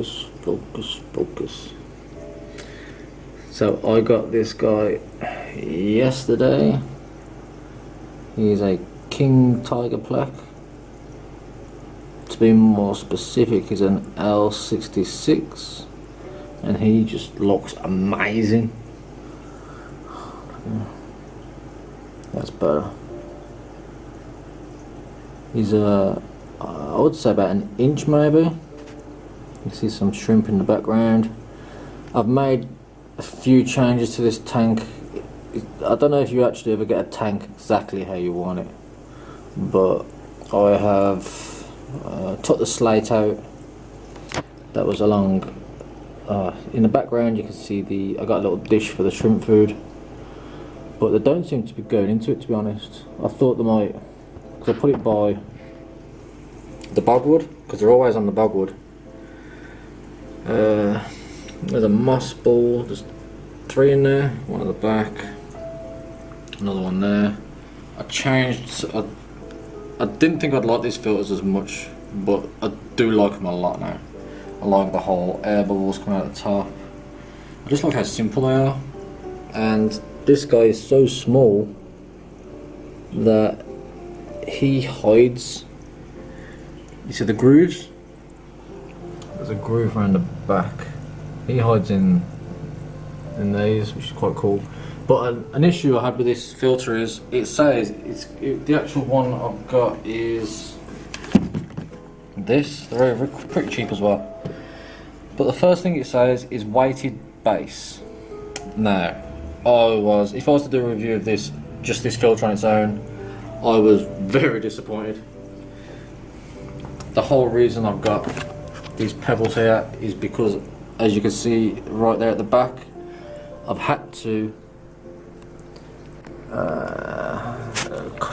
focus, focus, focus. So I got this guy yesterday. He's a King Tiger Plec. To be more specific, he's an L066, and he just looks amazing. That's better. He's I would say about an inch maybe. You can see some shrimp in the background. I've made a few changes to this tank. I don't know if you actually ever get a tank exactly how you want it, but I have took the slate out that was along in the background. You can see I got a little dish for the shrimp food, but they don't seem to be going into it, to be honest. I thought they might, because I put it by the bogwood, because they're always on the bogwood. There's a moss ball, there's 3 in there, one at the back, another one there. I changed, I didn't think I'd like these filters as much, but I do like them a lot now. I like the whole air bubbles coming out the top. I just like how simple they are. And this guy is so small that he hides. You see the grooves? There's a groove around the back. He hides in these, which is quite cool. But an issue I had with this filter is it says the actual one I've got is this. They're pretty cheap as well. But the first thing it says is weighted base. Now, if I was to do a review of this, just this filter on its own, I was very disappointed. The whole reason I've got these pebbles here is because, as you can see right there at the back, I've had to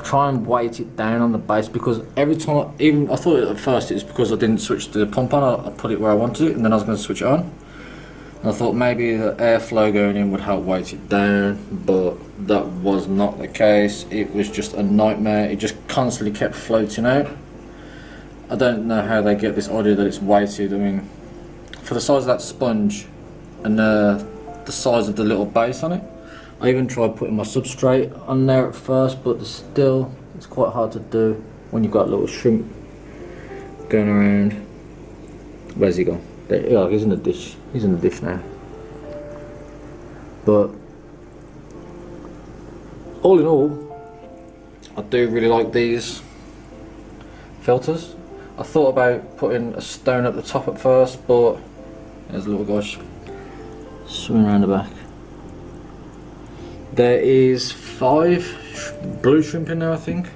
try and weight it down on the base, because every time, I thought at first it was because I didn't switch the pump on. I put it where I wanted it, and then I was going to switch it on. And I thought maybe the airflow going in would help weight it down, but that was not the case. It was just a nightmare. It just constantly kept floating out. I don't know how they get this idea that it's weighted. I mean, for the size of that sponge and the size of the little base on it, I even tried putting my substrate on there at first, but it's quite hard to do when you've got little shrimp going around. Where's he gone? There, yeah, he's in the dish. He's in the dish now. But all in all, I do really like these filters. I thought about putting a stone at the top at first, but there's a little guy swimming around the back. There is 5 blue shrimp in there, I think,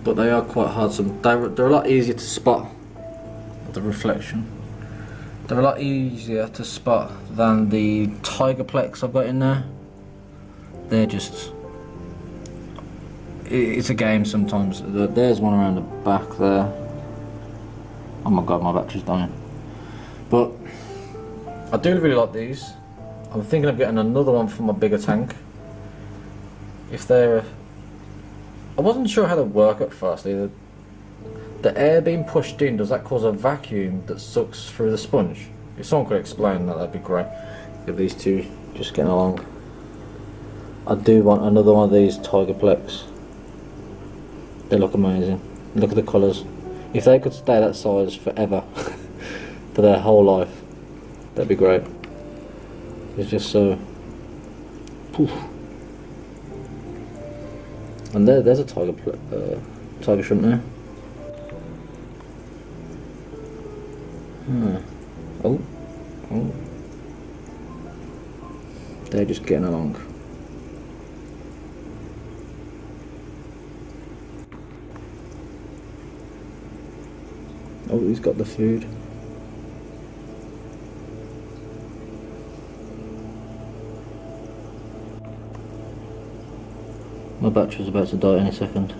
but they are quite hard. They're a lot easier to spot. The reflection. They're a lot easier to spot than the Tiger Plecs I've got in there. They're just, it's a game sometimes. There's one around the back there. Oh my god, my battery's dying. But I do really like these. I'm thinking of getting another one for my bigger tank. I wasn't sure how they work at first either. The air being pushed in, does that cause a vacuum that sucks through the sponge? If someone could explain that, that'd be great. If these two just getting along. I do want another one of these Tiger Plecs. They look amazing. Look at the colours. If they could stay that size forever, for their whole life, that'd be great. It's just so poof. And there's a tiger shrimp there. Oh, they're just getting along. Oh, he's got the food. My battery's about to die any second.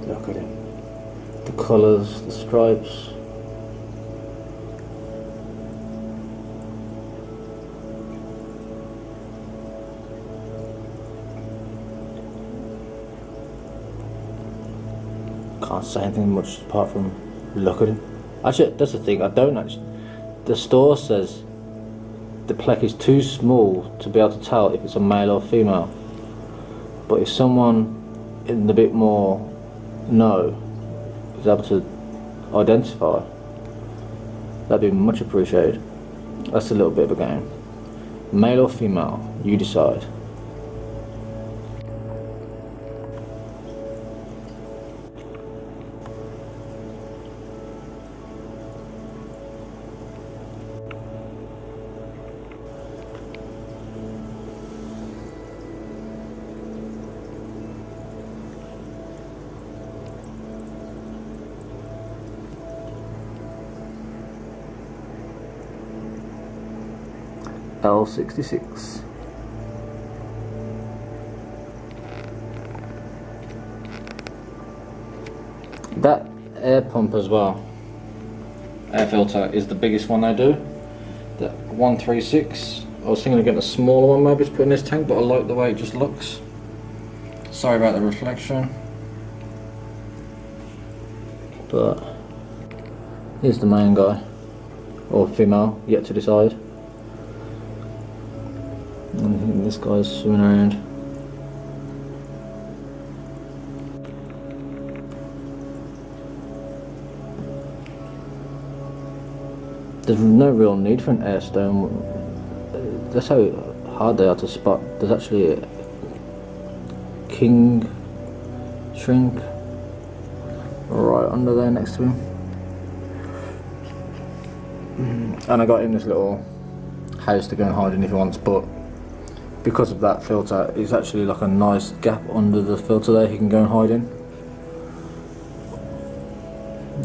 Look at it. The colours, the stripes. can't say anything much apart from look at him. Actually, that's the thing, I don't actually. The store says the Plec is too small to be able to tell if it's a male or female. But if someone in the bit more know is able to identify, that'd be much appreciated. That's a little bit of a game. Male or female, you decide. L066. That air pump as well, air filter, is the biggest one they do. The 136. I was thinking of getting a smaller one maybe to put in this tank, but I like the way it just looks. Sorry about the reflection. But here's the main guy, or female, yet to decide. And this guy's swimming around. There's no real need for an air stone. That's how hard they are to spot. There's actually a king shrimp right under there next to him. And I got him this little house to go and hide in if he wants, but because of that filter, it's actually like a nice gap under the filter there he can go and hide in.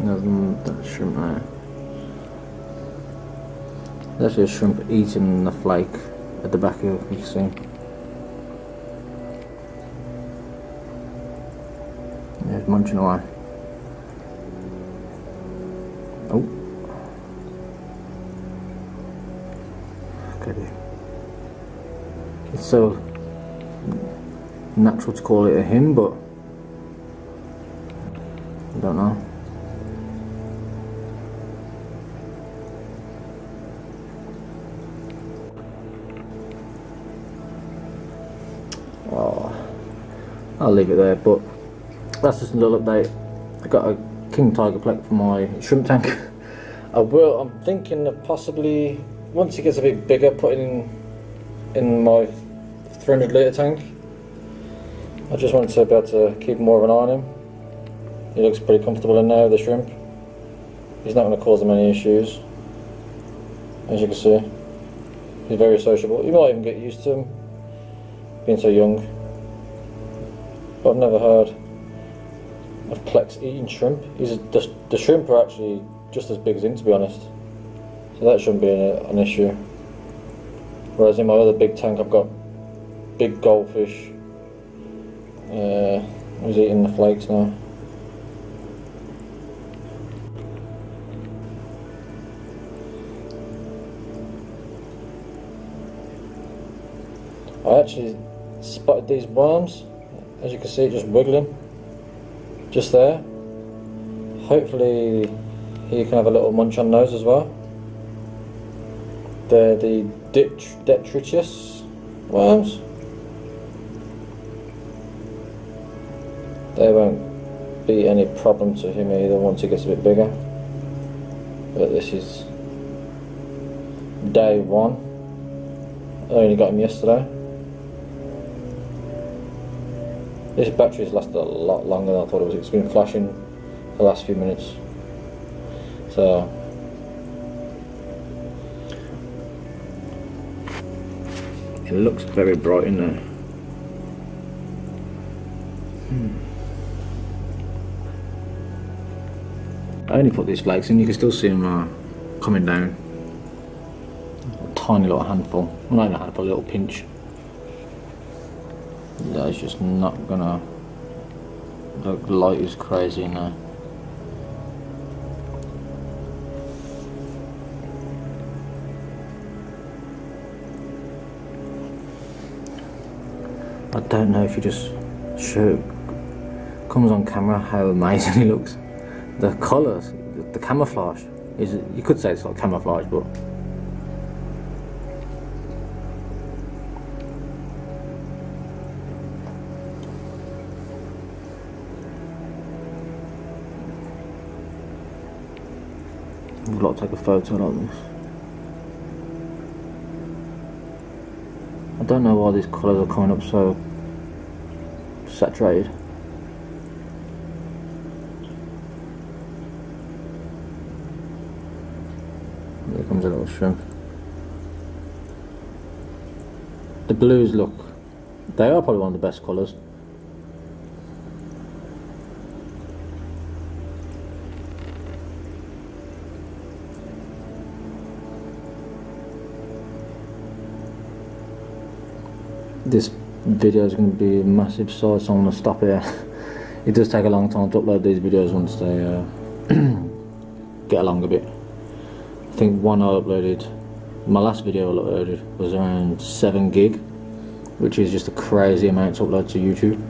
There's that shrimp there. There's actually a shrimp eating the flake at the back of you can see. Yeah, it's munching away. Oh. Look at it. It's so natural to call it a him, but I don't know. Oh, I'll leave it there, but that's just a little update. I got a king tiger plec for my shrimp tank. I'm thinking of possibly, once it gets a bit bigger, putting in my 300 litre tank. I just wanted to be able to keep more of an eye on him. He looks pretty comfortable in there with the shrimp. He's not going to cause them any issues. As you can see, he's very sociable. You might even get used to him being so young. But I've never heard of Plecs eating shrimp. The shrimp are actually just as big as him, to be honest. So that shouldn't be an issue. Whereas in my other big tank I've got big goldfish. He's eating the flakes now. I actually spotted these worms, as you can see, just wiggling, just there. Hopefully he can have a little munch on those as well. They're the detritus worms. They won't be any problem to him either once he gets a bit bigger. But this is day one. I only got him yesterday. This battery's lasted a lot longer than I thought it was. It's been flashing for the last few minutes. So it looks very bright in there. I only put these flakes in, you can still see them coming down. A tiny little handful, well, not even a handful, a little pinch. That's just not gonna, the light is crazy in there. I don't know if you just shoot Comes on camera how amazing he looks. The colours, the camouflage is, you could say it's like camouflage, but I'd like to take a photo like this. I don't know why these colours are coming up so saturated. There comes a little shrimp. The blues look, they are probably one of the best colours. This video is going to be a massive size, so I'm going to stop here. It does take a long time to upload these videos once they get along a bit. I think one I uploaded, my last video I uploaded was around 7 gig, which is just a crazy amount to upload to YouTube.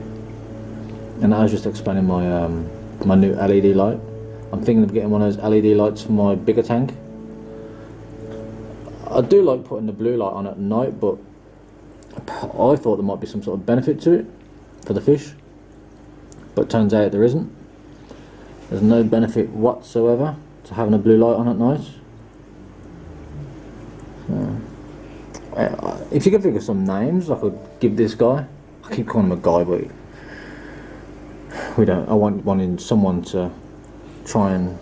And I was just explaining my my new LED light. I'm thinking of getting one of those LED lights for my bigger tank. I do like putting the blue light on at night, but I thought there might be some sort of benefit to it for the fish, but turns out there isn't. There's no benefit whatsoever to having a blue light on at night. So, if you could think of some names I could give this guy, I keep calling him a guy, but we don't. I wanting someone to try and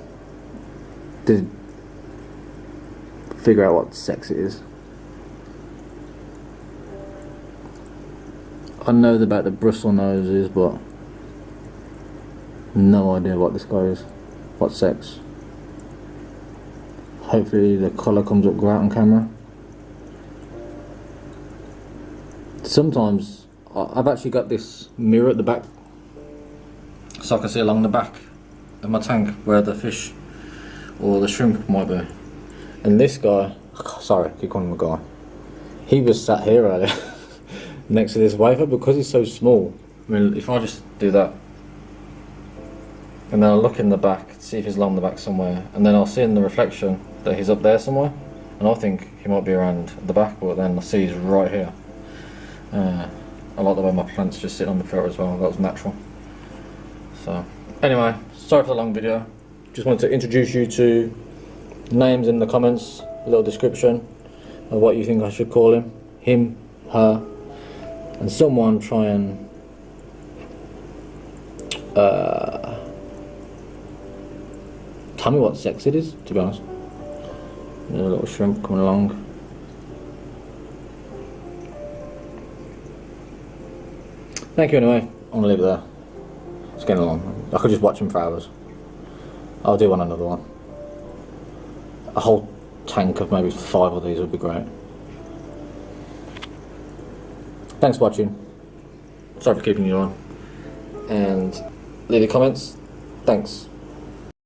figure out what sex it is. I know about the bristle noses, but no idea what this guy is, what sex. Hopefully the colour comes up great on camera. Sometimes I've actually got this mirror at the back, so I can see along the back of my tank where the fish or the shrimp might be. And this guy, sorry, I keep calling him a guy, he was sat here earlier. Next to this wafer, because he's so small. I mean, if I just do that and then I'll look in the back, see if he's along the back somewhere, and then I'll see in the reflection that he's up there somewhere, and I think he might be around the back, but then I see he's right here. I like the way my plants just sit on the filter as well. That was natural. So anyway, sorry for the long video. Just wanted to introduce you to names in the comments, a little description of what you think I should call him, her, and someone try and tell me what sex it is, to be honest. There's a little shrimp coming along. Thank you anyway, I'm gonna leave it there. It's getting along. I could just watch him for hours. I'll do another one. A whole tank of maybe 5 of these would be great. Thanks for watching. Sorry for keeping you on. And leave your comments. Thanks.